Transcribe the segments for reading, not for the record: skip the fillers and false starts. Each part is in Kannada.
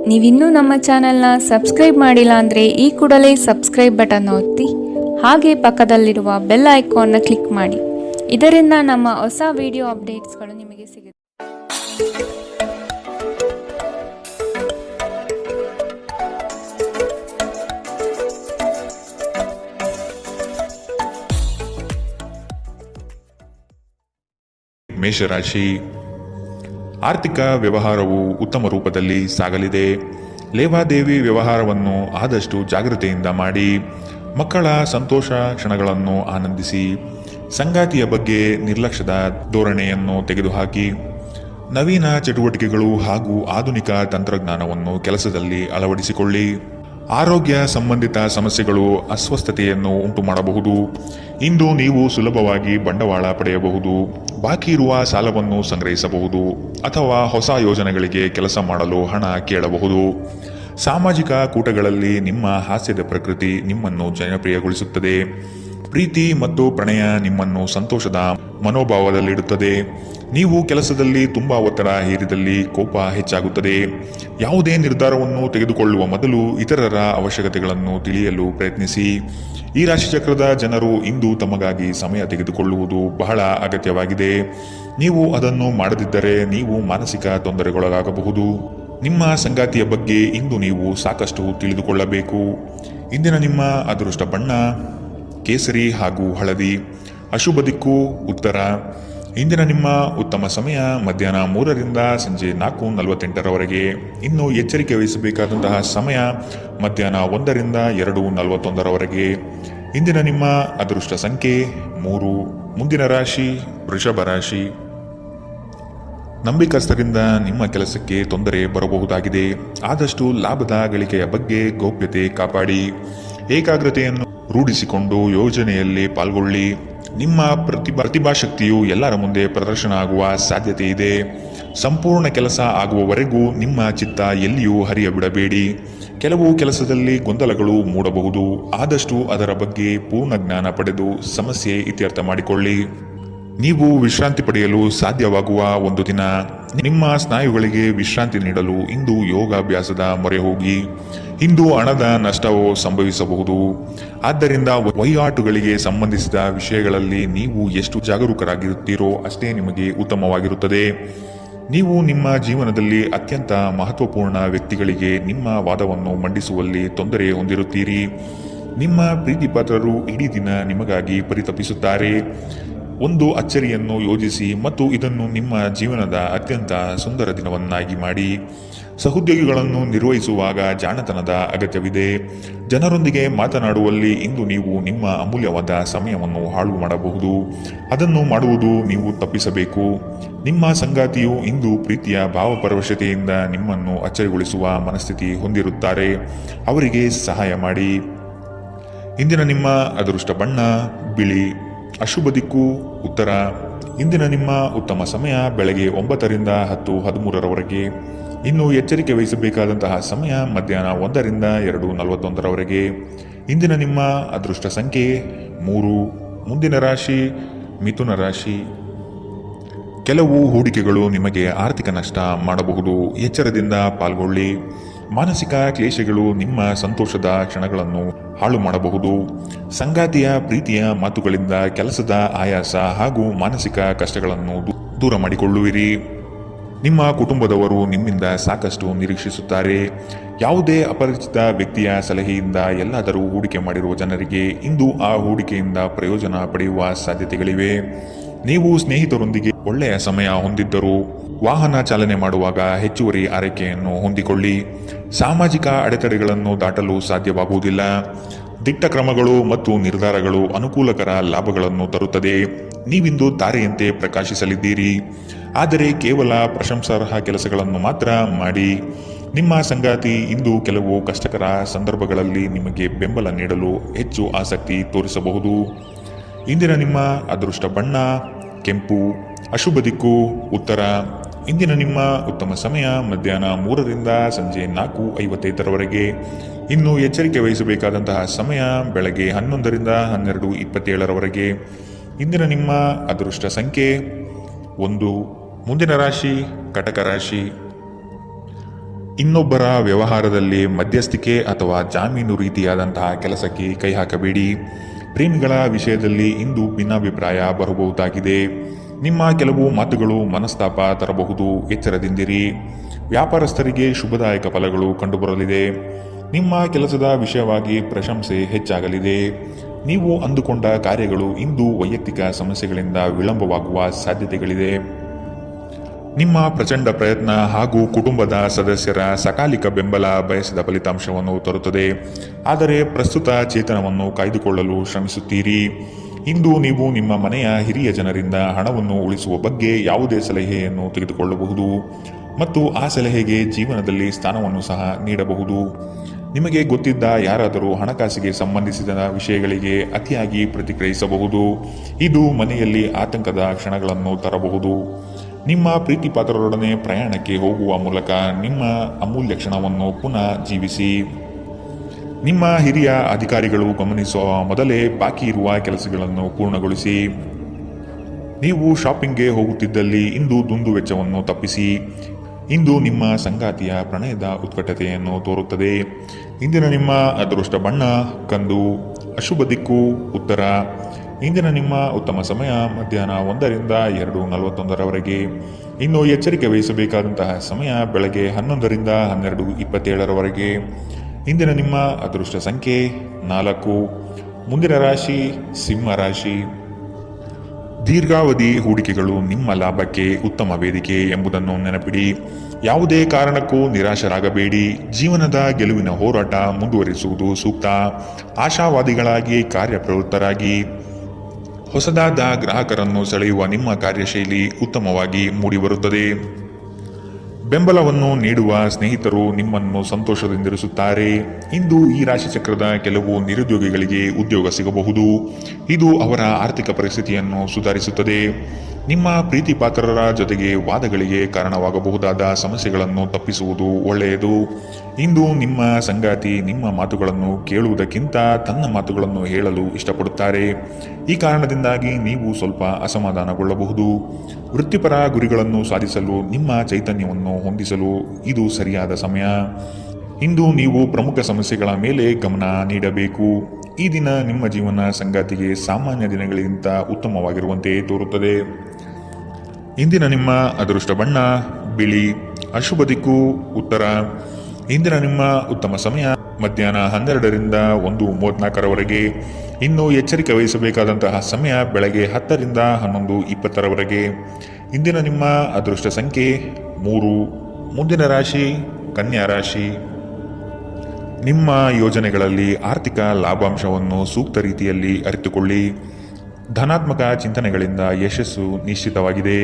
ನೀವಿನ್ನೂ ನಮ್ಮ ಚಾನೆಲ್ನ ಸಬ್ಸ್ಕ್ರೈಬ್ ಮಾಡಿಲ್ಲ ಅಂದರೆ ಈ ಕೂಡಲೇ ಸಬ್ಸ್ಕ್ರೈಬ್ ಬಟನ್ ಒತ್ತಿ ಹಾಗೆ ಪಕ್ಕದಲ್ಲಿರುವ ಬೆಲ್ ಐಕಾನ್ನ ಕ್ಲಿಕ್ ಮಾಡಿ. ಇದರಿಂದ ನಮ್ಮ ಹೊಸ ವಿಡಿಯೋ ಅಪ್ಡೇಟ್ಸ್ಗಳು ನಿಮಗೆ ಸಿಗುತ್ತೆ. ಮೇಷರಾಶಿ, ಆರ್ಥಿಕ ವ್ಯವಹಾರವು ಉತ್ತಮ ರೂಪದಲ್ಲಿ ಸಾಗಲಿದೆ. ಲೇವಾದೇವಿ ವ್ಯವಹಾರವನ್ನು ಆದಷ್ಟು ಜಾಗ್ರತೆಯಿಂದ ಮಾಡಿ. ಮಕ್ಕಳ ಸಂತೋಷ ಕ್ಷಣಗಳನ್ನು ಆನಂದಿಸಿ. ಸಂಗಾತಿಯ ಬಗ್ಗೆ ನಿರ್ಲಕ್ಷ್ಯದ ಧೋರಣೆಯನ್ನು ತೆಗೆದುಹಾಕಿ. ನವೀನ ಚಟುವಟಿಕೆಗಳು ಹಾಗೂ ಆಧುನಿಕ ತಂತ್ರಜ್ಞಾನವನ್ನು ಕೆಲಸದಲ್ಲಿ ಅಳವಡಿಸಿಕೊಳ್ಳಿ. ಆರೋಗ್ಯ ಸಂಬಂಧಿತ ಸಮಸ್ಯೆಗಳು ಅಸ್ವಸ್ಥತೆಯನ್ನು ಉಂಟು ಮಾಡಬಹುದು. ಇಂದು ನೀವು ಸುಲಭವಾಗಿ ಬಂಡವಾಳ ಪಡೆಯಬಹುದು. ಬಾಕಿ ಇರುವ ಸಾಲವನ್ನು ಸಂಗ್ರಹಿಸಬಹುದು ಅಥವಾ ಹೊಸ ಯೋಜನೆಗಳಿಗೆ ಕೆಲಸ ಮಾಡಲು ಹಣ ಕೇಳಬಹುದು. ಸಾಮಾಜಿಕ ಕೂಟಗಳಲ್ಲಿ ನಿಮ್ಮ ಹಾಸ್ಯದ ಪ್ರಕೃತಿ ನಿಮ್ಮನ್ನು ಜನಪ್ರಿಯಗೊಳಿಸುತ್ತದೆ. ಪ್ರೀತಿ ಮತ್ತು ಪ್ರಣಯ ನಿಮ್ಮನ್ನು ಸಂತೋಷದ ಮನೋಭಾವದಲ್ಲಿಡುತ್ತದೆ. ನೀವು ಕೆಲಸದಲ್ಲಿ ತುಂಬ ಒತ್ತಡ ಹೇರಿದಲ್ಲಿ ಕೋಪ ಹೆಚ್ಚಾಗುತ್ತದೆ. ಯಾವುದೇ ನಿರ್ಧಾರವನ್ನು ತೆಗೆದುಕೊಳ್ಳುವ ಮೊದಲು ಇತರರ ಅವಶ್ಯಕತೆಗಳನ್ನು ತಿಳಿಯಲು ಪ್ರಯತ್ನಿಸಿ. ಈ ರಾಶಿಚಕ್ರದ ಜನರು ಇಂದು ತಮಗಾಗಿ ಸಮಯ ತೆಗೆದುಕೊಳ್ಳುವುದು ಬಹಳ ಅಗತ್ಯವಾಗಿದೆ. ನೀವು ಅದನ್ನು ಮಾಡದಿದ್ದರೆ ನೀವು ಮಾನಸಿಕ ತೊಂದರೆಗೊಳಗಾಗಬಹುದು. ನಿಮ್ಮ ಸಂಗಾತಿಯ ಬಗ್ಗೆ ಇಂದು ನೀವು ಸಾಕಷ್ಟು ತಿಳಿದುಕೊಳ್ಳಬೇಕು. ಇಂದಿನ ನಿಮ್ಮ ಅದೃಷ್ಟ ಬಣ್ಣ ಕೇಸರಿ ಹಾಗೂ ಹಳದಿ. ಅಶುಭ ದಿಕ್ಕು ಉತ್ತರ. ಇಂದಿನ ನಿಮ್ಮ ಉತ್ತಮ ಸಮಯ ಮಧ್ಯಾಹ್ನ 3ರಿಂದ ಸಂಜೆ 4:48ರವರೆಗೆ. ಇನ್ನು ಎಚ್ಚರಿಕೆ ವಹಿಸಬೇಕಾದಂತಹ ಸಮಯ ಮಧ್ಯಾಹ್ನ 1ರಿಂದ 2:41ರವರೆಗೆ. ಇಂದಿನ ನಿಮ್ಮ ಅದೃಷ್ಟ ಸಂಖ್ಯೆ 3. ಮುಂದಿನ ರಾಶಿ ವೃಷಭ ರಾಶಿ. ನಂಬಿಕಸ್ಥರಿಂದ ನಿಮ್ಮ ಕೆಲಸಕ್ಕೆ ತೊಂದರೆ ಬರಬಹುದಾಗಿದೆ. ಆದಷ್ಟು ಲಾಭದ ಗಳಿಕೆಯ ಬಗ್ಗೆ ಗೌಪ್ಯತೆ ಕಾಪಾಡಿ. ಏಕಾಗ್ರತೆಯನ್ನು ರೂಢಿಸಿಕೊಂಡು ಯೋಜನೆಯಲ್ಲಿ ಪಾಲ್ಗೊಳ್ಳಿ. ನಿಮ್ಮ ಪ್ರತಿಭಾಶಕ್ತಿಯು ಎಲ್ಲರ ಮುಂದೆ ಪ್ರದರ್ಶನ ಆಗುವ ಸಾಧ್ಯತೆ ಇದೆ. ಸಂಪೂರ್ಣ ಕೆಲಸ ಆಗುವವರೆಗೂ ನಿಮ್ಮ ಚಿತ್ತ ಎಲ್ಲಿಯೂ ಹರಿಯಬಿಡಬೇಡಿ. ಕೆಲವು ಕೆಲಸದಲ್ಲಿ ಗೊಂದಲಗಳು ಮೂಡಬಹುದು. ಆದಷ್ಟು ಅದರ ಬಗ್ಗೆ ಪೂರ್ಣ ಜ್ಞಾನ ಪಡೆದು ಸಮಸ್ಯೆ ಇತ್ಯರ್ಥ ಮಾಡಿಕೊಳ್ಳಿ. ನೀವು ವಿಶ್ರಾಂತಿ ಪಡೆಯಲು ಸಾಧ್ಯವಾಗುವ ಒಂದು ದಿನ. ನಿಮ್ಮ ಸ್ನಾಯುಗಳಿಗೆ ವಿಶ್ರಾಂತಿ ನೀಡಲು ಇಂದು ಯೋಗಾಭ್ಯಾಸದ ಮೊರೆ ಹೋಗಿ. ಇಂದು ಹಣದ ನಷ್ಟವು ಸಂಭವಿಸಬಹುದು. ಆದ್ದರಿಂದ ವಹಿವಾಟುಗಳಿಗೆ ಸಂಬಂಧಿಸಿದ ವಿಷಯಗಳಲ್ಲಿ ನೀವು ಎಷ್ಟು ಜಾಗರೂಕರಾಗಿರುತ್ತೀರೋ ಅಷ್ಟೇ ನಿಮಗೆ ಉತ್ತಮವಾಗಿರುತ್ತದೆ. ನೀವು ನಿಮ್ಮ ಜೀವನದಲ್ಲಿ ಅತ್ಯಂತ ಮಹತ್ವಪೂರ್ಣ ವ್ಯಕ್ತಿಗಳಿಗೆ ನಿಮ್ಮ ವಾದವನ್ನು ಮಂಡಿಸುವಲ್ಲಿ ತೊಂದರೆ ಹೊಂದಿರುತ್ತೀರಿ. ನಿಮ್ಮ ಪ್ರೀತಿಪಾತ್ರರು ಇಡೀ ದಿನ ನಿಮಗಾಗಿ ಪರಿತಪಿಸುತ್ತಾರೆ. ಒಂದು ಅಚ್ಚರಿಯನ್ನು ಯೋಜಿಸಿ ಮತ್ತು ಇದನ್ನು ನಿಮ್ಮ ಜೀವನದ ಅತ್ಯಂತ ಸುಂದರ ದಿನವನ್ನಾಗಿ ಮಾಡಿ. ಸಹೋದ್ಯೋಗಿಗಳನ್ನು ನಿರ್ವಹಿಸುವಾಗ ಜಾಣತನದ ಅಗತ್ಯವಿದೆ. ಜನರೊಂದಿಗೆ ಮಾತನಾಡುವಲ್ಲಿ ಇಂದು ನೀವು ನಿಮ್ಮ ಅಮೂಲ್ಯವಾದ ಸಮಯವನ್ನು ಹಾಳು ಮಾಡಬಹುದು. ಅದನ್ನು ಮಾಡುವುದು ನೀವು ತಪ್ಪಿಸಬೇಕು. ನಿಮ್ಮ ಸಂಗಾತಿಯು ಇಂದು ಪ್ರೀತಿಯ ಭಾವಪರವಶತೆಯಿಂದ ನಿಮ್ಮನ್ನು ಅಚ್ಚರಿಗೊಳಿಸುವ ಮನಸ್ಥಿತಿ ಹೊಂದಿರುತ್ತಾರೆ. ಅವರಿಗೆ ಸಹಾಯ ಮಾಡಿ. ಇಂದಿನ ನಿಮ್ಮ ಅದೃಷ್ಟ ಬಣ್ಣ ಬಿಳಿ. ಅಶುಭ ದಿಕ್ಕು ಉತ್ತರ. ಇಂದಿನ ನಿಮ್ಮ ಉತ್ತಮ ಸಮಯ ಬೆಳಗ್ಗೆ 9ರಿಂದ 10:13ರವರೆಗೆ. ಇನ್ನು ಎಚ್ಚರಿಕೆ ವಹಿಸಬೇಕಾದಂತಹ ಸಮಯ ಮಧ್ಯಾಹ್ನ 1ರಿಂದ 2:41ರವರೆಗೆ. ಇಂದಿನ ನಿಮ್ಮ ಅದೃಷ್ಟ ಸಂಖ್ಯೆ 3. ಮುಂದಿನ ರಾಶಿ ಮಿಥುನ ರಾಶಿ. ಕೆಲವು ಹೂಡಿಕೆಗಳು ನಿಮಗೆ ಆರ್ಥಿಕ ನಷ್ಟ ಮಾಡಬಹುದು. ಎಚ್ಚರದಿಂದ ಪಾಲ್ಗೊಳ್ಳಿ. ಮಾನಸಿಕ ಕ್ಲೇಶಗಳು ನಿಮ್ಮ ಸಂತೋಷದ ಕ್ಷಣಗಳನ್ನು ಹಾಳು ಮಾಡಬಹುದು. ಸಂಗಾತಿಯ ಪ್ರೀತಿಯ ಮಾತುಗಳಿಂದ ಕೆಲಸದ ಆಯಾಸ ಹಾಗೂ ಮಾನಸಿಕ ಕಷ್ಟಗಳನ್ನು ದೂರ ಮಾಡಿಕೊಳ್ಳುವಿರಿ. ನಿಮ್ಮ ಕುಟುಂಬದವರು ನಿಮ್ಮಿಂದ ಸಾಕಷ್ಟು ನಿರೀಕ್ಷಿಸುತ್ತಾರೆ. ಯಾವುದೇ ಅಪರಿಚಿತ ವ್ಯಕ್ತಿಯ ಸಲಹೆಯಿಂದ ಎಲ್ಲಾದರೂ ಹೂಡಿಕೆ ಮಾಡಿರುವ ಜನರಿಗೆ ಇಂದು ಆ ಹೂಡಿಕೆಯಿಂದ ಪ್ರಯೋಜನ ಪಡೆಯುವ ಸಾಧ್ಯತೆಗಳಿವೆ. ನೀವು ಸ್ನೇಹಿತರೊಂದಿಗೆ ಒಳ್ಳೆಯ ಸಮಯ ಹೊಂದಿದ್ದರೂ ವಾಹನ ಚಾಲನೆ ಮಾಡುವಾಗ ಹೆಚ್ಚುವರಿ ಆರೈಕೆಯನ್ನು ಹೊಂದಿಕೊಳ್ಳಿ. ಸಾಮಾಜಿಕ ಅಡೆತಡೆಗಳನ್ನು ದಾಟಲು ಸಾಧ್ಯವಾಗುವುದಿಲ್ಲ. ದಿಟ್ಟ ಕ್ರಮಗಳು ಮತ್ತು ನಿರ್ಧಾರಗಳು ಅನುಕೂಲಕರ ಲಾಭಗಳನ್ನು ತರುತ್ತದೆ. ನೀವಿಂದು ತಾರೆಯಂತೆ ಪ್ರಕಾಶಿಸಲಿದ್ದೀರಿ. ಆದರೆ ಕೇವಲ ಪ್ರಶಂಸಾರ್ಹ ಕೆಲಸಗಳನ್ನು ಮಾತ್ರ ಮಾಡಿ. ನಿಮ್ಮ ಸಂಗಾತಿ ಇಂದು ಕೆಲವು ಕಷ್ಟಕರ ಸಂದರ್ಭಗಳಲ್ಲಿ ನಿಮಗೆ ಬೆಂಬಲ ನೀಡಲು ಹೆಚ್ಚು ಆಸಕ್ತಿ ತೋರಿಸಬಹುದು. ಇಂದಿನ ನಿಮ್ಮ ಅದೃಷ್ಟ ಬಣ್ಣ ಕೆಂಪು. ಅಶುಭ ದಿಕ್ಕು ಉತ್ತರ. ಇಂದಿನ ನಿಮ್ಮ ಉತ್ತಮ ಸಮಯ ಮಧ್ಯಾಹ್ನ 3ರಿಂದ ಸಂಜೆ 4:55ರವರೆಗೆ. ಇನ್ನು ಎಚ್ಚರಿಕೆ ವಹಿಸಬೇಕಾದಂತಹ ಸಮಯ ಬೆಳಗ್ಗೆ 11ರಿಂದ 12:27ರವರೆಗೆ. ಇಂದಿನ ನಿಮ್ಮ ಅದೃಷ್ಟ ಸಂಖ್ಯೆ 1. ಮುಂದಿನ ರಾಶಿ ಕಟಕ ರಾಶಿ. ಇನ್ನೊಬ್ಬರ ವ್ಯವಹಾರದಲ್ಲಿ ಮಧ್ಯಸ್ಥಿಕೆ ಅಥವಾ ಜಾಮೀನು ರೀತಿಯಾದಂತಹ ಕೆಲಸಕ್ಕೆ ಕೈ ಹಾಕಬೇಡಿ. ಪ್ರೇಮಿಗಳ ವಿಷಯದಲ್ಲಿ ಇಂದು ಭಿನ್ನಾಭಿಪ್ರಾಯ ಬರಬಹುದಾಗಿದೆ. ನಿಮ್ಮ ಕೆಲವು ಮಾತುಗಳು ಮನಸ್ತಾಪ ತರಬಹುದು, ಎಚ್ಚರದಿಂದಿರಿ. ವ್ಯಾಪಾರಸ್ಥರಿಗೆ ಶುಭದಾಯಕ ಫಲಗಳು ಕಂಡುಬರಲಿದೆ. ನಿಮ್ಮ ಕೆಲಸದ ವಿಷಯವಾಗಿ ಪ್ರಶಂಸೆ ಹೆಚ್ಚಾಗಲಿದೆ. ನೀವು ಅಂದುಕೊಂಡ ಕಾರ್ಯಗಳು ಇಂದು ವೈಯಕ್ತಿಕ ಸಮಸ್ಯೆಗಳಿಂದ ವಿಳಂಬವಾಗುವ ಸಾಧ್ಯತೆಗಳಿದೆ. ನಿಮ್ಮ ಪ್ರಚಂಡ ಪ್ರಯತ್ನ ಹಾಗೂ ಕುಟುಂಬದ ಸದಸ್ಯರ ಸಕಾಲಿಕ ಬೆಂಬಲ ಬಯಸಿದ ಫಲಿತಾಂಶವನ್ನು ತರುತ್ತದೆ. ಆದರೆ ಪ್ರಸ್ತುತ ಚೇತನವನ್ನು ಕಾಯ್ದುಕೊಳ್ಳಲು ಶ್ರಮಿಸುತ್ತೀರಿ. ಇಂದು ನೀವು ನಿಮ್ಮ ಮನೆಯ ಹಿರಿಯ ಜನರಿಂದ ಹಣವನ್ನು ಉಳಿಸುವ ಬಗ್ಗೆ ಯಾವುದೇ ಸಲಹೆಯನ್ನು ತೆಗೆದುಕೊಳ್ಳಬಹುದು ಮತ್ತು ಆ ಸಲಹೆಗೆ ಜೀವನದಲ್ಲಿ ಸ್ಥಾನವನ್ನು ಸಹ ನೀಡಬಹುದು. ನಿಮಗೆ ಗೊತ್ತಿದ್ದ ಯಾರಾದರೂ ಹಣಕಾಸಿಗೆ ಸಂಬಂಧಿಸಿದ ವಿಷಯಗಳಿಗೆ ಅತಿಯಾಗಿ ಪ್ರತಿಕ್ರಿಯಿಸಬಹುದು. ಇದು ಮನೆಯಲ್ಲಿ ಆತಂಕದ ಕ್ಷಣಗಳನ್ನು ತರಬಹುದು. ನಿಮ್ಮ ಪ್ರೀತಿಪಾತ್ರರೊಡನೆ ಪ್ರಯಾಣಕ್ಕೆ ಹೋಗುವ ಮೂಲಕ ನಿಮ್ಮ ಅಮೂಲ್ಯ ಕ್ಷಣವನ್ನು ಪುನಃ ಜೀವಿಸಿ. ನಿಮ್ಮ ಹಿರಿಯ ಅಧಿಕಾರಿಗಳು ಗಮನಿಸುವ ಮೊದಲೇ ಬಾಕಿ ಇರುವ ಕೆಲಸಗಳನ್ನು ಪೂರ್ಣಗೊಳಿಸಿ. ನೀವು ಶಾಪಿಂಗ್ಗೆ ಹೋಗುತ್ತಿದ್ದಲ್ಲಿ ಇಂದು ದುಂದು ವೆಚ್ಚವನ್ನು ತಪ್ಪಿಸಿ. ಇಂದು ನಿಮ್ಮ ಸಂಗಾತಿಯ ಪ್ರಣಯದ ಉತ್ಕಟತೆಯನ್ನು ತೋರುತ್ತದೆ. ಇಂದಿನ ನಿಮ್ಮ ಅದೃಷ್ಟ ಬಣ್ಣ ಕಂದು, ಅಶುಭ ದಿಕ್ಕು ಉತ್ತರ. ಇಂದಿನ ನಿಮ್ಮ ಉತ್ತಮ ಸಮಯ ಮಧ್ಯಾಹ್ನ 1ರಿಂದ 2:41 ಇನ್ನು ಎಚ್ಚರಿಕೆ ವಹಿಸಬೇಕಾದಂತಹ ಸಮಯ ಬೆಳಗ್ಗೆ 11ರಿಂದ 12:27 ಇಂದಿನ ನಿಮ್ಮ ಅದೃಷ್ಟ ಸಂಖ್ಯೆ 4. ಮುಂದಿನ ರಾಶಿ ಸಿಂಹ ರಾಶಿ. ದೀರ್ಘಾವಧಿ ಹೂಡಿಕೆಗಳು ನಿಮ್ಮ ಲಾಭಕ್ಕೆ ಉತ್ತಮ ವೇದಿಕೆ ಎಂಬುದನ್ನು ನೆನಪಿಡಿ. ಯಾವುದೇ ಕಾರಣಕ್ಕೂ ನಿರಾಶರಾಗಬೇಡಿ. ಜೀವನದ ಗೆಲುವಿನ ಹೋರಾಟ ಮುಂದುವರಿಸುವುದು ಸೂಕ್ತ. ಆಶಾವಾದಿಗಳಾಗಿ ಕಾರ್ಯಪ್ರವೃತ್ತರಾಗಿ. ಹೊಸದಾದ ಗ್ರಾಹಕರನ್ನು ಸೆಳೆಯುವ ನಿಮ್ಮ ಕಾರ್ಯಶೈಲಿ ಉತ್ತಮವಾಗಿ ಮೂಡಿಬರುತ್ತದೆ. ಬೆಂಬಲವನ್ನು ನೀಡುವ ಸ್ನೇಹಿತರು ನಿಮ್ಮನ್ನು ಸಂತೋಷದಿಂದಿರಿಸುತ್ತಾರೆ. ಇಂದು ಈ ರಾಶಿಚಕ್ರದ ಕೆಲವು ನಿರುದ್ಯೋಗಿಗಳಿಗೆ ಉದ್ಯೋಗ ಸಿಗಬಹುದು. ಇದು ಅವರ ಆರ್ಥಿಕ ಪರಿಸ್ಥಿತಿಯನ್ನು ಸುಧಾರಿಸುತ್ತದೆ. ನಿಮ್ಮ ಪ್ರೀತಿಪಾತ್ರರ ಜೊತೆಗೆ ವಾದಗಳಿಗೆ ಕಾರಣವಾಗಬಹುದಾದ ಸಮಸ್ಯೆಗಳನ್ನು ತಪ್ಪಿಸುವುದು ಒಳ್ಳೆಯದು. ಇಂದು ನಿಮ್ಮ ಸಂಗಾತಿ ನಿಮ್ಮ ಮಾತುಗಳನ್ನು ಕೇಳುವುದಕ್ಕಿಂತ ತನ್ನ ಮಾತುಗಳನ್ನು ಹೇಳಲು ಇಷ್ಟಪಡುತ್ತಾರೆ. ಈ ಕಾರಣದಿಂದಾಗಿ ನೀವು ಸ್ವಲ್ಪ ಅಸಮಾಧಾನಗೊಳ್ಳಬಹುದು. ವೃತ್ತಿಪರ ಗುರಿಗಳನ್ನು ಸಾಧಿಸಲು ನಿಮ್ಮ ಚೈತನ್ಯವನ್ನು ಹೊಂದಿಸಲು ಇದು ಸರಿಯಾದ ಸಮಯ. ಇಂದು ನೀವು ಪ್ರಮುಖ ಸಮಸ್ಯೆಗಳ ಮೇಲೆ ಗಮನ ನೀಡಬೇಕು. ಈ ದಿನ ನಿಮ್ಮ ಜೀವನ ಸಂಗಾತಿಗೆ ಸಾಮಾನ್ಯ ದಿನಗಳಿಗಿಂತ ಉತ್ತಮವಾಗಿರುವಂತೆ ತೋರುತ್ತದೆ. ಇಂದಿನ ನಿಮ್ಮ ಅದೃಷ್ಟ ಬಣ್ಣ ಬಿಳಿ, ಅಶುಭ ದಿಕ್ಕು ಉತ್ತರ. ಇಂದಿನ ನಿಮ್ಮ ಉತ್ತಮ ಸಮಯ ಮಧ್ಯಾಹ್ನ 12ರಿಂದ 1:34 ಇನ್ನು ಎಚ್ಚರಿಕೆ ವಹಿಸಬೇಕಾದಂತಹ ಸಮಯ ಬೆಳಗ್ಗೆ 10ರಿಂದ 11:20 ಇಂದಿನ ನಿಮ್ಮ ಅದೃಷ್ಟ ಸಂಖ್ಯೆ 3. ಮುಂದಿನ ರಾಶಿ ಕನ್ಯಾ ರಾಶಿ. ನಿಮ್ಮ ಯೋಜನೆಗಳಲ್ಲಿ ಆರ್ಥಿಕ ಲಾಭಾಂಶವನ್ನು ಸೂಕ್ತ ರೀತಿಯಲ್ಲಿ ಅರಿತುಕೊಳ್ಳಿ. ಧನಾತ್ಮಕ ಚಿಂತನೆಗಳಿಂದ ಯಶಸ್ಸು ನಿಶ್ಚಿತವಾಗಿದೆ.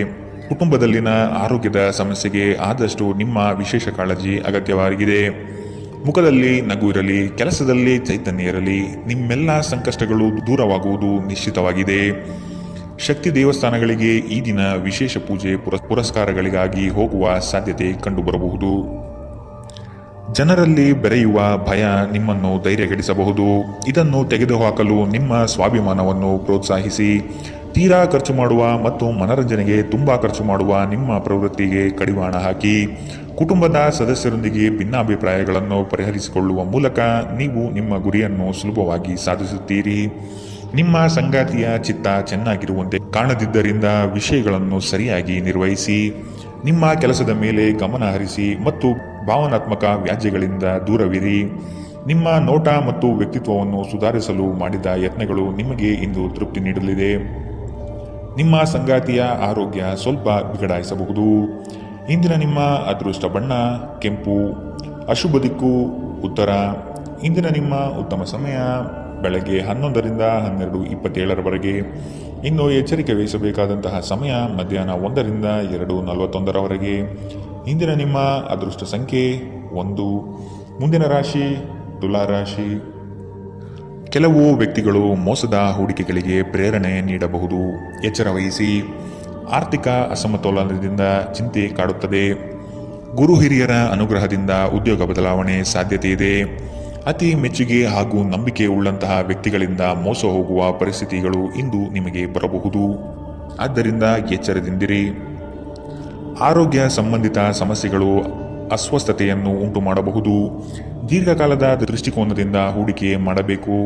ಕುಟುಂಬದಲ್ಲಿನ ಆರೋಗ್ಯದ ಸಮಸ್ಯೆಗೆ ಆದಷ್ಟು ನಿಮ್ಮ ವಿಶೇಷ ಕಾಳಜಿ ಅಗತ್ಯವಾಗಿದೆ. ಮುಖದಲ್ಲಿ ನಗು ಇರಲಿ, ಕೆಲಸದಲ್ಲಿ ಚೈತನ್ಯ ಇರಲಿ. ನಿಮ್ಮೆಲ್ಲ ಸಂಕಷ್ಟಗಳು ದೂರವಾಗುವುದು ನಿಶ್ಚಿತವಾಗಿದೆ. ಶಕ್ತಿ ದೇವಸ್ಥಾನಗಳಿಗೆ ಈ ದಿನ ವಿಶೇಷ ಪೂಜೆ ಪುರಸ್ಕಾರಗಳಿಗಾಗಿ ಹೋಗುವ ಸಾಧ್ಯತೆ ಕಂಡುಬರಬಹುದು. ಜನರಲ್ಲಿ ಬೆರೆಯುವ ಭಯ ನಿಮ್ಮನ್ನು ಧೈರ್ಯಗೆಡಿಸಬಹುದು. ಇದನ್ನು ತೆಗೆದುಹಾಕಲು ನಿಮ್ಮ ಸ್ವಾಭಿಮಾನವನ್ನು ಪ್ರೋತ್ಸಾಹಿಸಿ. ತೀರಾ ಖರ್ಚು ಮಾಡುವ ಮತ್ತು ಮನರಂಜನೆಗೆ ತುಂಬ ಖರ್ಚು ಮಾಡುವ ನಿಮ್ಮ ಪ್ರವೃತ್ತಿಗೆ ಕಡಿವಾಣ ಹಾಕಿ. ಕುಟುಂಬದ ಸದಸ್ಯರೊಂದಿಗೆ ಭಿನ್ನಾಭಿಪ್ರಾಯಗಳನ್ನು ಪರಿಹರಿಸಿಕೊಳ್ಳುವ ಮೂಲಕ ನೀವು ನಿಮ್ಮ ಗುರಿಯನ್ನು ಸುಲಭವಾಗಿ ಸಾಧಿಸುತ್ತೀರಿ. ನಿಮ್ಮ ಸಂಗಾತಿಯ ಚಿತ್ತ ಚೆನ್ನಾಗಿರುವಂತೆ ಕಾಣದಿದ್ದರಿಂದ ವಿಷಯಗಳನ್ನು ಸರಿಯಾಗಿ ನಿರ್ವಹಿಸಿ. ನಿಮ್ಮ ಕೆಲಸದ ಮೇಲೆ ಗಮನ ಹರಿಸಿ ಮತ್ತು ಭಾವನಾತ್ಮಕ ವ್ಯಾಜ್ಯಗಳಿಂದ ದೂರವಿರಿ. ನಿಮ್ಮ ನೋಟ ಮತ್ತು ವ್ಯಕ್ತಿತ್ವವನ್ನು ಸುಧಾರಿಸಲು ಮಾಡಿದ ಯತ್ನಗಳು ನಿಮಗೆ ಇಂದು ತೃಪ್ತಿ ನೀಡಲಿದೆ. ನಿಮ್ಮ ಸಂಗಾತಿಯ ಆರೋಗ್ಯ ಸ್ವಲ್ಪ ಬಿಗಡಾಯಿಸಬಹುದು. ಇಂದಿನ ನಿಮ್ಮ ಅದೃಷ್ಟ ಬಣ್ಣ ಕೆಂಪು, ಅಶುಭ ದಿಕ್ಕು ಉತ್ತರ. ಇಂದಿನ ನಿಮ್ಮ ಉತ್ತಮ ಸಮಯ ಬೆಳಗ್ಗೆ 11ರಿಂದ 12:27 ಇನ್ನು ಎಚ್ಚರಿಕೆ ವಹಿಸಬೇಕಾದಂತಹ ಸಮಯ ಮಧ್ಯಾಹ್ನ 1ರಿಂದ 2:41 ಇಂದಿನ ನಿಮ್ಮ ಅದೃಷ್ಟ ಸಂಖ್ಯೆ 1. ಮುಂದಿನ ರಾಶಿ ತುಲಾರಾಶಿ. ಕೆಲವು ವ್ಯಕ್ತಿಗಳು ಮೋಸದ ಹೂಡಿಕೆಗಳಿಗೆ ಪ್ರೇರಣೆ ನೀಡಬಹುದು. ಎಚ್ಚರ ವಹಿಸಿ. ಆರ್ಥಿಕ ಅಸಮತೋಲನದಿಂದ ಚಿಂತೆ ಕಾಡುತ್ತದೆ. ಗುರು ಹಿರಿಯರ ಅನುಗ್ರಹದಿಂದ ಉದ್ಯೋಗ ಬದಲಾವಣೆ ಸಾಧ್ಯತೆ ಇದೆ. ಅತಿ ಮೆಚ್ಚುಗೆ ಹಾಗೂ ನಂಬಿಕೆ ಉಳ್ಳಂತಹ ವ್ಯಕ್ತಿಗಳಿಂದ ಮೋಸ ಹೋಗುವ ಪರಿಸ್ಥಿತಿಗಳು ಇಂದು ನಿಮಗೆ ಬರಬಹುದು. ಆದ್ದರಿಂದ ಎಚ್ಚರದಿಂದಿರಿ. ಆರೋಗ್ಯ ಸಂಬಂಧಿತ ಸಮಸ್ಯೆಗಳು ಅಸ್ವಸ್ಥತೆಯನ್ನು ಉಂಟು ಮಾಡಬಹುದು. ದೀರ್ಘಕಾಲದ ದೃಷ್ಟಿಕೋನದಿಂದ ಹೂಡಿಕೆ ಮಾಡಬೇಕು.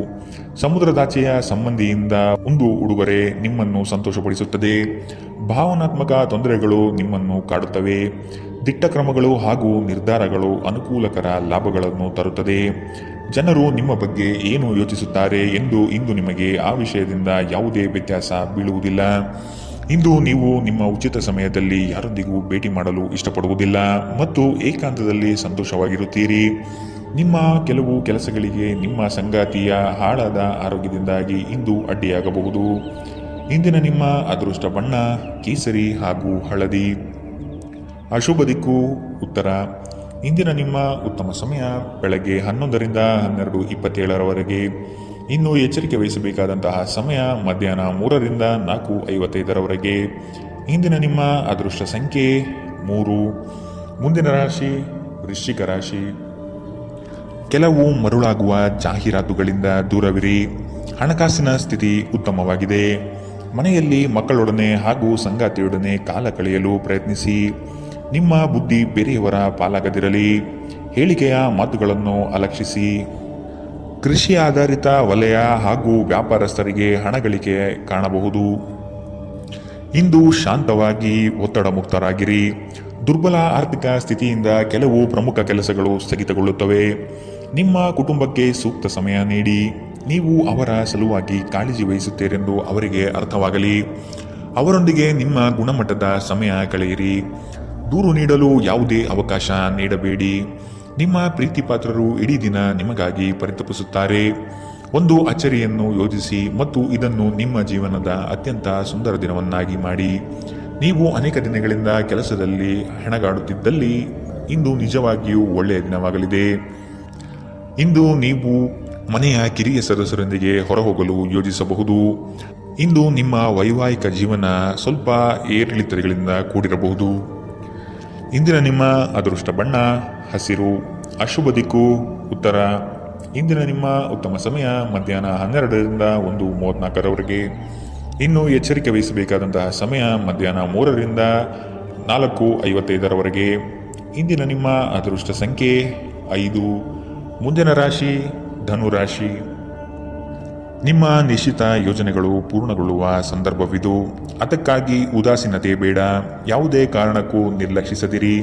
ಸಮುದ್ರದಾಚೆಯ ಸಂಬಂಧಿಯಿಂದ ಒಂದು ಉಡುಗೊರೆ ನಿಮ್ಮನ್ನು ಸಂತೋಷಪಡಿಸುತ್ತದೆ. ಭಾವನಾತ್ಮಕ ತೊಂದರೆಗಳು ನಿಮ್ಮನ್ನು ಕಾಡುತ್ತವೆ. ದಿಟ್ಟ ಕ್ರಮಗಳು ಹಾಗೂ ನಿರ್ಧಾರಗಳು ಅನುಕೂಲಕರ ಲಾಭಗಳನ್ನು ತರುತ್ತದೆ. ಜನರು ನಿಮ್ಮ ಬಗ್ಗೆ ಏನು ಯೋಚಿಸುತ್ತಾರೆ ಎಂದು ಇಂದು ನಿಮಗೆ ಆ ವಿಷಯದಿಂದ ಯಾವುದೇ ವ್ಯತ್ಯಾಸ ಬೀಳುವುದಿಲ್ಲ. ಇಂದು ನೀವು ನಿಮ್ಮ ಉಚಿತ ಸಮಯದಲ್ಲಿ ಯಾರೊಂದಿಗೂ ಭೇಟಿ ಮಾಡಲು ಇಷ್ಟಪಡುವುದಿಲ್ಲ ಮತ್ತು ಏಕಾಂತದಲ್ಲಿ ಸಂತೋಷವಾಗಿರುತ್ತೀರಿ. ನಿಮ್ಮ ಕೆಲವು ಕೆಲಸಗಳಿಗೆ ನಿಮ್ಮ ಸಂಗಾತಿಯ ಹಾಳಾದ ಆರೋಗ್ಯದಿಂದಾಗಿ ಇಂದು ಅಡ್ಡಿಯಾಗಬಹುದು. ಇಂದಿನ ನಿಮ್ಮ ಅದೃಷ್ಟ ಬಣ್ಣ ಕೇಸರಿ ಹಾಗೂ ಹಳದಿ. ಅಶುಭ ದಿಕ್ಕು ಉತ್ತರ. ಇಂದಿನ ನಿಮ್ಮ ಉತ್ತಮ ಸಮಯ ಬೆಳಗ್ಗೆ 11ರಿಂದ 12:27 ಇನ್ನು ಎಚ್ಚರಿಕೆ ವಹಿಸಬೇಕಾದಂತಹ ಸಮಯ ಮಧ್ಯಾಹ್ನ 3ರಿಂದ 4:55 ಇಂದಿನ ನಿಮ್ಮ ಅದೃಷ್ಟ ಸಂಖ್ಯೆ 3. ಮುಂದಿನ ರಾಶಿ ವೃಶ್ಚಿಕ ರಾಶಿ. ಕೆಲವು ಮರುಳಾಗುವ ಜಾಹೀರಾತುಗಳಿಂದ ದೂರವಿರಿ. ಹಣಕಾಸಿನ ಸ್ಥಿತಿ ಉತ್ತಮವಾಗಿದೆ. ಮನೆಯಲ್ಲಿ ಮಕ್ಕಳೊಡನೆ ಹಾಗೂ ಸಂಗಾತಿಯೊಡನೆ ಕಾಲ ಕಳೆಯಲು ಪ್ರಯತ್ನಿಸಿ. ನಿಮ್ಮ ಬುದ್ಧಿ ಬೇರೆಯವರ ಪಾಲಾಗದಿರಲಿ. ಹೇಳಿಕೆಯ ಮಾತುಗಳನ್ನು ಅಲಕ್ಷಿಸಿ. ಕೃಷಿ ಆಧಾರಿತ ವಲಯ ಹಾಗೂ ವ್ಯಾಪಾರಸ್ಥರಿಗೆ ಹಣ ಗಳಿಕೆ ಕಾಣಬಹುದು. ಇಂದು ಶಾಂತವಾಗಿ ಒತ್ತಡ ಮುಕ್ತರಾಗಿರಿ. ದುರ್ಬಲ ಆರ್ಥಿಕ ಸ್ಥಿತಿಯಿಂದ ಕೆಲವು ಪ್ರಮುಖ ಕೆಲಸಗಳು ಸ್ಥಗಿತಗೊಳ್ಳುತ್ತವೆ. ನಿಮ್ಮ ಕುಟುಂಬಕ್ಕೆ ಸೂಕ್ತ ಸಮಯ ನೀಡಿ. ನೀವು ಅವರ ಸಲುವಾಗಿ ಕಾಳಜಿ ವಹಿಸುತ್ತೀರೆಂದು ಅವರಿಗೆ ಅರ್ಥವಾಗಲಿ. ಅವರೊಂದಿಗೆ ನಿಮ್ಮ ಗುಣಮಟ್ಟದ ಸಮಯ ಕಳೆಯಿರಿ. ದೂರು ನೀಡಲು ಯಾವುದೇ ಅವಕಾಶ ನೀಡಬೇಡಿ. ನಿಮ್ಮ ಪ್ರೀತಿ ಪಾತ್ರರು ಇಡೀ ದಿನ ನಿಮಗಾಗಿ ಪರಿತಪಿಸುತ್ತಾರೆ. ಒಂದು ಅಚ್ಚರಿಯನ್ನು ಯೋಜಿಸಿ ಮತ್ತು ಇದನ್ನು ನಿಮ್ಮ ಜೀವನದ ಅತ್ಯಂತ ಸುಂದರ ದಿನವನ್ನಾಗಿ ಮಾಡಿ. ನೀವು ಅನೇಕ ದಿನಗಳಿಂದ ಕೆಲಸದಲ್ಲಿ ಹೆಣಗಾಡುತ್ತಿದ್ದಲ್ಲಿ ಇಂದು ನಿಜವಾಗಿಯೂ ಒಳ್ಳೆಯ ದಿನವಾಗಲಿದೆ. ಇಂದು ನೀವು ಮನೆಯ ಕಿರಿಯ ಸದಸ್ಯರೊಂದಿಗೆ ಹೊರಹೋಗಲು ಯೋಜಿಸಬಹುದು. ಇಂದು ನಿಮ್ಮ ವೈವಾಹಿಕ ಜೀವನ ಸ್ವಲ್ಪ ಏರಿಳಿತಗಳಿಂದ ಕೂಡಿರಬಹುದು. ಇಂದಿನ ನಿಮ್ಮ ಅದೃಷ್ಟ ಬಣ್ಣ ಹಸಿರು. ಅಶುಭ ದಿಕ್ಕು ಉತ್ತರ. ಇಂದಿನ ನಿಮ್ಮ ಉತ್ತಮ ಸಮಯ ಮಧ್ಯಾಹ್ನ 12ರಿಂದ 1:34 ಇನ್ನು ಎಚ್ಚರಿಕೆ ವಹಿಸಬೇಕಾದಂತಹ ಸಮಯ ಮಧ್ಯಾಹ್ನ 3ರಿಂದ 4:55 ಇಂದಿನ ನಿಮ್ಮ ಅದೃಷ್ಟ ಸಂಖ್ಯೆ 5. ಮುಂದಿನ ರಾಶಿ ಧನುರಾಶಿ. ನಿಮ್ಮ ನಿಶ್ಚಿತ ಯೋಜನೆಗಳು ಪೂರ್ಣಗೊಳ್ಳುವ ಸಂದರ್ಭವಿದು. ಅದಕ್ಕಾಗಿ ಉದಾಸೀನತೆ ಬೇಡ. ಯಾವುದೇ ಕಾರಣಕ್ಕೂ ನಿರ್ಲಕ್ಷಿಸದಿರಿ.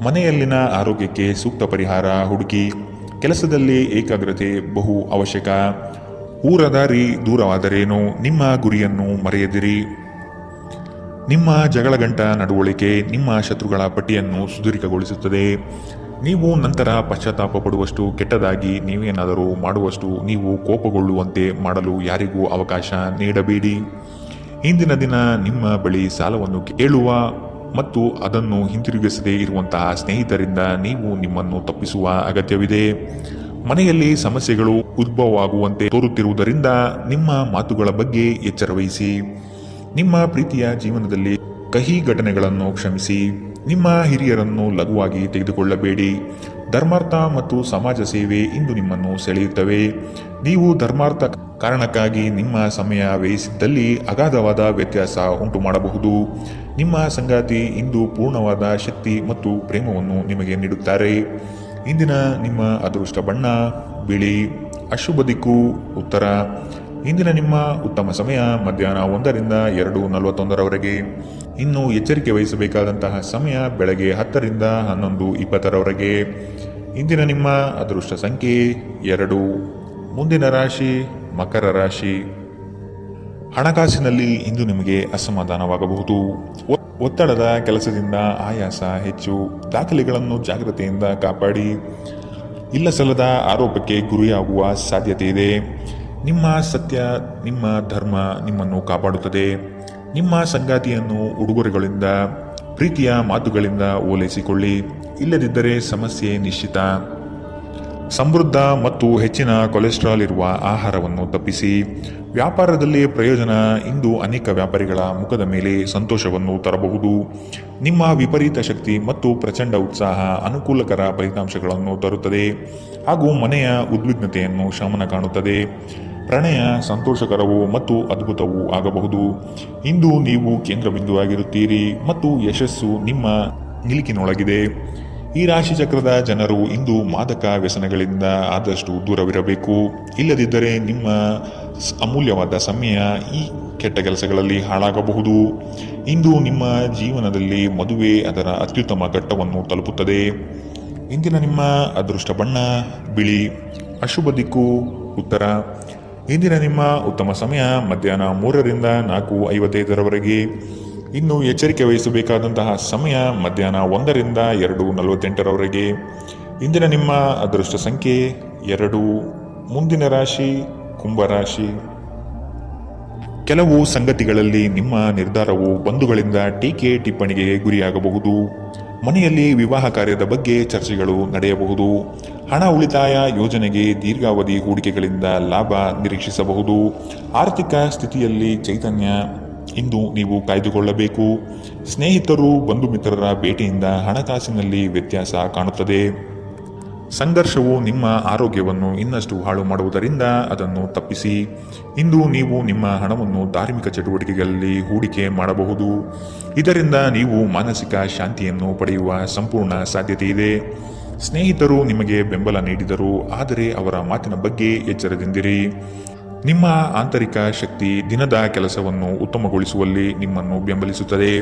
ಮನೆಯಲ್ಲಿನ ಆರೋಗ್ಯಕ್ಕೆ ಸೂಕ್ತ ಪರಿಹಾರ ಹುಡುಕಿ. ಕೆಲಸದಲ್ಲಿ ಏಕಾಗ್ರತೆ ಬಹು ಅವಶ್ಯಕ. ಊರದಾರಿ ದೂರವಾದರೇನು, ನಿಮ್ಮ ಗುರಿಯನ್ನು ಮರೆಯದಿರಿ. ನಿಮ್ಮ ಜಗಳಗಂಟ ನಡವಳಿಕೆ ನಿಮ್ಮ ಶತ್ರುಗಳ ಪಟ್ಟಿಯನ್ನು ಸುದೀರ್ಘಗೊಳಿಸುತ್ತದೆ. ನೀವು ನಂತರ ಪಶ್ಚಾತ್ತಾಪ ಪಡುವಷ್ಟು ಕೆಟ್ಟದಾಗಿ ನೀವೇನಾದರೂ ಮಾಡುವಷ್ಟು ನೀವು ಕೋಪಗೊಳ್ಳುವಂತೆ ಮಾಡಲು ಯಾರಿಗೂ ಅವಕಾಶ ನೀಡಬೇಡಿ. ಇಂದಿನ ದಿನ ನಿಮ್ಮ ಬಳಿ ಸಾಲವನ್ನು ಕೇಳುವ ಮತ್ತು ಅದನ್ನು ಹಿಂತಿರುಗಿಸದೇ ಇರುವಂತಹ ಸ್ನೇಹಿತರಿಂದ ನೀವು ನಿಮ್ಮನ್ನು ತಪ್ಪಿಸುವ ಅಗತ್ಯವಿದೆ. ಮನೆಯಲ್ಲಿ ಸಮಸ್ಯೆಗಳು ಉದ್ಭವವಾಗುವಂತೆ ತೋರುತ್ತಿರುವುದರಿಂದ ನಿಮ್ಮ ಮಾತುಗಳ ಬಗ್ಗೆ ಎಚ್ಚರ ವಹಿಸಿ. ನಿಮ್ಮ ಪ್ರೀತಿಯ ಜೀವನದಲ್ಲಿ ಕಹಿ ಘಟನೆಗಳನ್ನು ಕ್ಷಮಿಸಿ. ನಿಮ್ಮ ಹಿರಿಯರನ್ನು ಲಘುವಾಗಿ ತೆಗೆದುಕೊಳ್ಳಬೇಡಿ. ಧರ್ಮಾರ್ಥ ಮತ್ತು ಸಮಾಜ ಸೇವೆ ಇಂದು ನಿಮ್ಮನ್ನು ಸೆಳೆಯುತ್ತವೆ. ನೀವು ಧರ್ಮಾರ್ಥ ಕಾರಣಕ್ಕಾಗಿ ನಿಮ್ಮ ಸಮಯ ವ್ಯಯಿಸಿದ್ದಲ್ಲಿ ಅಗಾಧವಾದ ವ್ಯತ್ಯಾಸ ಉಂಟು ಮಾಡಬಹುದು. ನಿಮ್ಮ ಸಂಗಾತಿ ಇಂದು ಪೂರ್ಣವಾದ ಶಕ್ತಿ ಮತ್ತು ಪ್ರೇಮವನ್ನು ನಿಮಗೆ ನೀಡುತ್ತಾರೆ. ಇಂದಿನ ನಿಮ್ಮ ಅದೃಷ್ಟ ಬಣ್ಣ ಬಿಳಿ. ಅಶುಭ ದಿಕ್ಕು ಉತ್ತರ. ಇಂದಿನ ನಿಮ್ಮ ಉತ್ತಮ ಸಮಯ ಮಧ್ಯಾಹ್ನ 1ರಿಂದ 2:41 ಇನ್ನು ಎಚ್ಚರಿಕೆ ವಹಿಸಬೇಕಾದಂತಹ ಸಮಯ ಬೆಳಗ್ಗೆ 10ರಿಂದ 11:20 ಇಂದಿನ ನಿಮ್ಮ ಅದೃಷ್ಟ ಸಂಖ್ಯೆ 2. ಮುಂದಿನ ರಾಶಿ ಮಕರ ರಾಶಿ. ಹಣಕಾಸಿನಲ್ಲಿ ಇಂದು ನಿಮಗೆ ಅಸಮಾಧಾನವಾಗಬಹುದು. ಒತ್ತಡದ ಕೆಲಸದಿಂದ ಆಯಾಸ ಹೆಚ್ಚು. ದಾಖಲೆಗಳನ್ನು ಜಾಗ್ರತೆಯಿಂದ ಕಾಪಾಡಿ. ಇಲ್ಲಸಲ್ಲದ ಆರೋಪಕ್ಕೆ ಗುರಿಯಾಗುವ ಸಾಧ್ಯತೆ ಇದೆ. ನಿಮ್ಮ ಸತ್ಯ ನಿಮ್ಮ ಧರ್ಮ ನಿಮ್ಮನ್ನು ಕಾಪಾಡುತ್ತದೆ. ನಿಮ್ಮ ಸಂಗಾತಿಯನ್ನು ಉಡುಗೊರೆಗಳಿಂದ ಪ್ರೀತಿಯ ಮಾತುಗಳಿಂದ ಓಲೈಸಿಕೊಳ್ಳಿ. ಇಲ್ಲದಿದ್ದರೆ ಸಮಸ್ಯೆ ನಿಶ್ಚಿತ. ಸಮೃದ್ಧ ಮತ್ತು ಹೆಚ್ಚಿನ ಕೊಲೆಸ್ಟ್ರಾಲ್ ಇರುವ ಆಹಾರವನ್ನು ತಪ್ಪಿಸಿ. ವ್ಯಾಪಾರದಲ್ಲಿ ಪ್ರಯೋಜನ ಇಂದು ಅನೇಕ ವ್ಯಾಪಾರಿಗಳ ಮುಖದ ಮೇಲೆ ಸಂತೋಷವನ್ನು ತರಬಹುದು. ನಿಮ್ಮ ವಿಪರೀತ ಶಕ್ತಿ ಮತ್ತು ಪ್ರಚಂಡ ಉತ್ಸಾಹ ಅನುಕೂಲಕರ ಫಲಿತಾಂಶಗಳನ್ನು ತರುತ್ತದೆ ಹಾಗೂ ಮನೆಯ ಉದ್ವಿಗ್ನತೆಯನ್ನು ಶಮನ ಕಾಣುತ್ತದೆ. ಪ್ರಣಯ ಸಂತೋಷಕರವೂ ಮತ್ತು ಅದ್ಭುತವೂ ಆಗಬಹುದು. ಇಂದು ನೀವು ಕೇಂದ್ರ ಬಿಂದುವಾಗಿರುತ್ತೀರಿ ಮತ್ತು ಯಶಸ್ಸು ನಿಮ್ಮ ನಿಲುಕಿನೊಳಗಿದೆ. ಈ ರಾಶಿ ಚಕ್ರದ ಜನರು ಇಂದು ಮಾದಕ ವ್ಯಸನಗಳಿಂದ ಆದಷ್ಟು ದೂರವಿರಬೇಕು. ಇಲ್ಲದಿದ್ದರೆ ನಿಮ್ಮ ಅಮೂಲ್ಯವಾದ ಸಮಯ ಈ ಕೆಟ್ಟ ಕೆಲಸಗಳಲ್ಲಿ ಹಾಳಾಗಬಹುದು. ಇಂದು ನಿಮ್ಮ ಜೀವನದಲ್ಲಿ ಮದುವೆ ಅದರ ಅತ್ಯುತ್ತಮ ಘಟ್ಟವನ್ನು ತಲುಪುತ್ತದೆ. ಇಂದಿನ ನಿಮ್ಮ ಅದೃಷ್ಟ ಬಣ್ಣ ಬಿಳಿ. ಅಶುಭ ದಿಕ್ಕು ಉತ್ತರ. ಇಂದಿನ ನಿಮ್ಮ ಉತ್ತಮ ಸಮಯ ಮಧ್ಯಾಹ್ನ 3ರಿಂದ 4:55 ಇನ್ನು ಎಚ್ಚರಿಕೆ ವಹಿಸಬೇಕಾದಂತಹ ಸಮಯ ಮಧ್ಯಾಹ್ನ 1ರಿಂದ 2:48 ಇಂದಿನ ನಿಮ್ಮ ಅದೃಷ್ಟ ಸಂಖ್ಯೆ 2. ಮುಂದಿನ ರಾಶಿ ಕುಂಭರಾಶಿ. ಕೆಲವು ಸಂಗತಿಗಳಲ್ಲಿ ನಿಮ್ಮ ನಿರ್ಧಾರವು ಬಂಧುಗಳಿಂದ ಟೀಕೆ ಟಿಪ್ಪಣಿಗೆ ಗುರಿಯಾಗಬಹುದು. ಮನೆಯಲ್ಲಿ ವಿವಾಹ ಕಾರ್ಯದ ಬಗ್ಗೆ ಚರ್ಚೆಗಳು ನಡೆಯಬಹುದು. ಹಣ ಉಳಿತಾಯ ಯೋಜನೆಗೆ ದೀರ್ಘಾವಧಿ ಹೂಡಿಕೆಗಳಿಂದ ಲಾಭ ನಿರೀಕ್ಷಿಸಬಹುದು. ಆರ್ಥಿಕ ಸ್ಥಿತಿಯಲ್ಲಿ ಚೈತನ್ಯ ಇಂದು ನೀವು ಕಾಯ್ದುಕೊಳ್ಳಬೇಕು. ಸ್ನೇಹಿತರು ಬಂಧು ಮಿತ್ರರ ಭೇಟಿಯಿಂದ ಹಣಕಾಸಿನಲ್ಲಿ ವ್ಯತ್ಯಾಸ ಕಾಣುತ್ತದೆ. ಸಂಘರ್ಷವು ನಿಮ್ಮ ಆರೋಗ್ಯವನ್ನು ಇನ್ನಷ್ಟು ಹಾಳು ಮಾಡುವುದರಿಂದ ಅದನ್ನು ತಪ್ಪಿಸಿ. ಇಂದು ನೀವು ನಿಮ್ಮ ಹಣವನ್ನು ಧಾರ್ಮಿಕ ಚಟುವಟಿಕೆಗಳಲ್ಲಿ ಹೂಡಿಕೆ ಮಾಡಬಹುದು. ಇದರಿಂದ ನೀವು ಮಾನಸಿಕ ಶಾಂತಿಯನ್ನು ಪಡೆಯುವ ಸಂಪೂರ್ಣ ಸಾಧ್ಯತೆ ಇದೆ. ಸ್ನೇಹಿತರು ನಿಮಗೆ ಬೆಂಬಲ ನೀಡಿದರು, ಆದರೆ ಅವರ ಮಾತಿನ ಬಗ್ಗೆ ಎಚ್ಚರದಿಂದಿರಿ. ನಿಮ್ಮ ಆಂತರಿಕ ಶಕ್ತಿ ದಿನದ ಕೆಲಸವನ್ನು ಉತ್ತಮಗೊಳಿಸುವಲ್ಲಿ ನಿಮ್ಮನ್ನು ಬೆಂಬಲಿಸುತ್ತದೆ.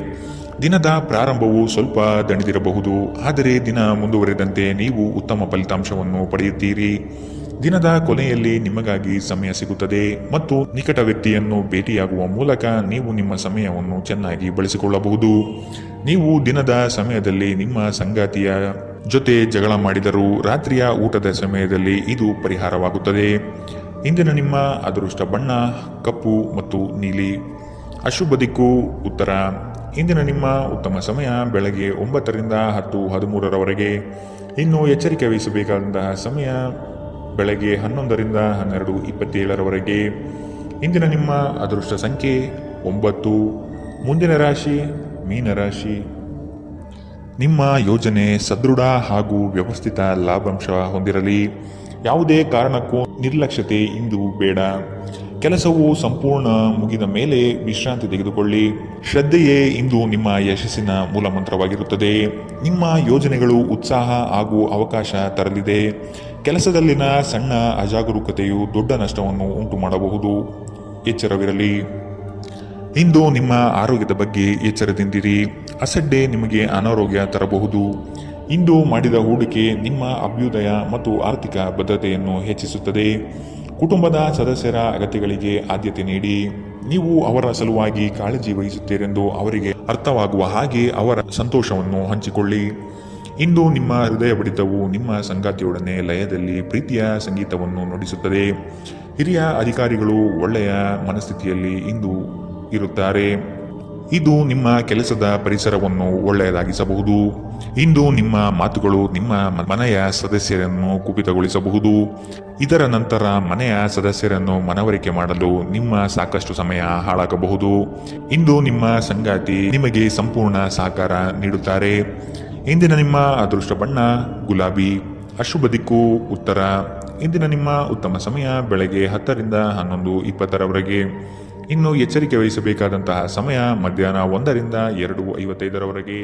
ದಿನದ ಪ್ರಾರಂಭವು ಸ್ವಲ್ಪ ದಣಿದಿರಬಹುದು, ಆದರೆ ದಿನ ಮುಂದುವರೆದಂತೆ ನೀವು ಉತ್ತಮ ಫಲಿತಾಂಶವನ್ನು ಪಡೆಯುತ್ತೀರಿ. ದಿನದ ಕೊನೆಯಲ್ಲಿ ನಿಮಗಾಗಿ ಸಮಯ ಸಿಗುತ್ತದೆ ಮತ್ತು ನಿಕಟ ವ್ಯಕ್ತಿಯನ್ನು ಭೇಟಿಯಾಗುವ ಮೂಲಕ ನೀವು ನಿಮ್ಮ ಸಮಯವನ್ನು ಚೆನ್ನಾಗಿ ಬಳಸಿಕೊಳ್ಳಬಹುದು. ನೀವು ದಿನದ ಸಮಯದಲ್ಲಿ ನಿಮ್ಮ ಸಂಗಾತಿಯ ಜೊತೆ ಜಗಳ ಮಾಡಿದರೂ ರಾತ್ರಿಯ ಊಟದ ಸಮಯದಲ್ಲಿ ಇದು ಪರಿಹಾರವಾಗುತ್ತದೆ. ಇಂದಿನ ನಿಮ್ಮ ಅದೃಷ್ಟ ಬಣ್ಣ ಕಪ್ಪು ಮತ್ತು ನೀಲಿ. ಅಶುಭ ದಿಕ್ಕು ಉತ್ತರ. ಇಂದಿನ ನಿಮ್ಮ ಉತ್ತಮ ಸಮಯ ಬೆಳಗ್ಗೆ 9ರಿಂದ 10:13 ಇನ್ನು ಎಚ್ಚರಿಕೆ ವಹಿಸಬೇಕಾದಂತಹ ಸಮಯ ಬೆಳಗ್ಗೆ 11ರಿಂದ 12:27 ಇಂದಿನ ನಿಮ್ಮ ಅದೃಷ್ಟ ಸಂಖ್ಯೆ 9. ಮುಂದಿನ ರಾಶಿ ಮೀನರಾಶಿ. ನಿಮ್ಮ ಯೋಜನೆ ಸದೃಢ ಹಾಗೂ ವ್ಯವಸ್ಥಿತ ಲಾಭಾಂಶ ಹೊಂದಿರಲಿ. ಯಾವುದೇ ಕಾರಣಕ್ಕೂ ನಿರ್ಲಕ್ಷ್ಯತೆ ಇಂದು ಬೇಡ. ಕೆಲಸವು ಸಂಪೂರ್ಣ ಮುಗಿದ ಮೇಲೆ ವಿಶ್ರಾಂತಿ ತೆಗೆದುಕೊಳ್ಳಿ. ಶ್ರದ್ಧೆಯೇ ಇಂದು ನಿಮ್ಮ ಯಶಸ್ಸಿನ ಮೂಲಮಂತ್ರವಾಗಿರುತ್ತದೆ. ನಿಮ್ಮ ಯೋಜನೆಗಳು ಉತ್ಸಾಹ ಹಾಗೂ ಅವಕಾಶ ತರಲಿದೆ. ಕೆಲಸದಲ್ಲಿನ ಸಣ್ಣ ಅಜಾಗರೂಕತೆಯು ದೊಡ್ಡ ನಷ್ಟವನ್ನು ಉಂಟು ಮಾಡಬಹುದು. ಎಚ್ಚರವಿರಲಿ. ಇಂದು ನಿಮ್ಮ ಆರೋಗ್ಯದ ಬಗ್ಗೆ ಎಚ್ಚರದಿಂದಿರಿ. ಅಸಡ್ಡೆ ನಿಮಗೆ ಅನಾರೋಗ್ಯ ತರಬಹುದು. ಇಂದು ಮಾಡಿದ ಹೂಡಿಕೆ ನಿಮ್ಮ ಅಭ್ಯುದಯ ಮತ್ತು ಆರ್ಥಿಕ ಭದ್ರತೆಯನ್ನು ಹೆಚ್ಚಿಸುತ್ತದೆ. ಕುಟುಂಬದ ಸದಸ್ಯರ ಅಗತ್ಯಗಳಿಗೆ ಆದ್ಯತೆ ನೀಡಿ. ನೀವು ಅವರ ಸಲುವಾಗಿ ಕಾಳಜಿ ವಹಿಸುತ್ತೀರೆಂದು ಅವರಿಗೆ ಅರ್ಥವಾಗುವ ಹಾಗೆ ಅವರ ಸಂತೋಷವನ್ನು ಹಂಚಿಕೊಳ್ಳಿ. ಇಂದು ನಿಮ್ಮ ಹೃದಯ ಬಡಿತವು ನಿಮ್ಮ ಸಂಗಾತಿಯೊಡನೆ ಲಯದಲ್ಲಿ ಪ್ರೀತಿಯ ಸಂಗೀತವನ್ನು ನುಡಿಸುತ್ತದೆ. ಹಿರಿಯ ಅಧಿಕಾರಿಗಳು ಒಳ್ಳೆಯ ಮನಸ್ಥಿತಿಯಲ್ಲಿ ಇಂದು ಇರುತ್ತಾರೆ. ಇದು ನಿಮ್ಮ ಕೆಲಸದ ಪರಿಸರವನ್ನು ಒಳ್ಳೆಯದಾಗಿಸಬಹುದು. ಇಂದು ನಿಮ್ಮ ಮಾತುಗಳು ನಿಮ್ಮ ಮನೆಯ ಸದಸ್ಯರನ್ನು ಕುಪಿತಗೊಳಿಸಬಹುದು. ಇದರ ನಂತರ ಮನೆಯ ಸದಸ್ಯರನ್ನು ಮನವರಿಕೆ ಮಾಡಲು ನಿಮ್ಮ ಸಾಕಷ್ಟು ಸಮಯ ಹಾಳಾಗಬಹುದು. ಇಂದು ನಿಮ್ಮ ಸಂಗಾತಿ ನಿಮಗೆ ಸಂಪೂರ್ಣ ಸಹಕಾರ ನೀಡುತ್ತಾರೆ. ಇಂದಿನ ನಿಮ್ಮ ಅದೃಷ್ಟ ಬಣ್ಣ ಗುಲಾಬಿ. ಅಶುಭ ದಿಕ್ಕು ಉತ್ತರ. ಇಂದಿನ ನಿಮ್ಮ ಉತ್ತಮ ಸಮಯ ಬೆಳಗ್ಗೆ 10ರಿಂದ 11:20 ಇನ್ನು ಎಚ್ಚರಿಕೆ ವಹಿಸಬೇಕಾದಂತಹ ಸಮಯ ಮಧ್ಯಾಹ್ನ 1ರಿಂದ 2:55